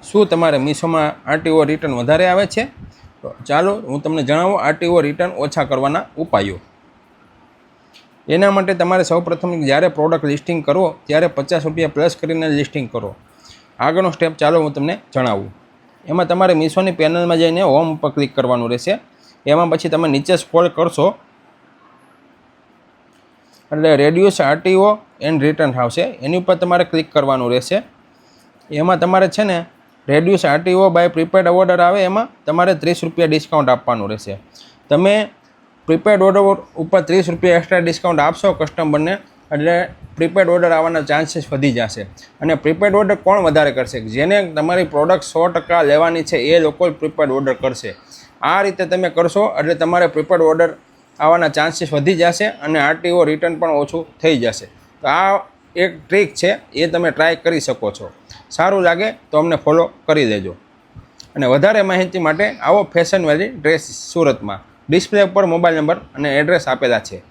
શું તમારે મીશોમાં RTO return વધારે આવે છે? તો ચાલો હું તમને જણાવું આરટીઓ રિટર્ન ઓછા કરવાના ઉપાયો. એના માટે તમારે સૌપ્રથમ જ્યારે પ્રોડક્ટ લિસ્ટિંગ કરો ત્યારે ₹50 પ્લસ કરીને લિસ્ટિંગ કરો. આગળનો સ્ટેપ ચાલો હું તમને જણાવું. એમાં તમારે મીશોની પેનલમાં જઈને હોમ ઉપર ક્લિક કરવાનું રહેશે. એમાં પછી તમે નીચે સ્ક્રોલ કરશો એટલે રેડ્યુસ આરટીઓ એન્ડ રિટર્ન આવશે, એની ઉપર તમારે ક્લિક કરવાનું રહેશે. એમાં તમારે છે ને reduce RTO by prepaid order આવે, એમાં તમારે ₹30 ડિસ્કાઉન્ટ આપવાનું રહેશે. તમે પ્રીપેડ ઓર્ડર ઉપર ₹30 એક્સ્ટ્રા ડિસ્કાઉન્ટ આપશો કસ્ટમરને એટલે પ્રીપેડ ઓર્ડર આવવાના ચાન્સીસ વધી જશે. અને પ્રીપેડ ઓર્ડર કોણ વધારે કરશે? જેને તમારી પ્રોડક્ટ 100% લેવાની છે એ લોકો જ પ્રીપેડ ઓર્ડર કરશે. આ રીતે તમે કરશો એટલે તમારે પ્રીપેડ ઓર્ડર આવવાના ચાન્સીસ વધી જશે અને આરટીઓ રિટર્ન પણ ઓછું થઈ જશે. તો આ એક ટ્રીક છે, એ તમે ટ્રાય કરી શકો છો. સારું લાગે તો અમને ફોલો કરી દેજો. અને વધારે માહિતી માટે આવો ફેશન વેલી ડ્રેસ સુરતમાં. ડિસ્પ્લે ઉપર મોબાઈલ નંબર અને એડ્રેસ આપેલા છે.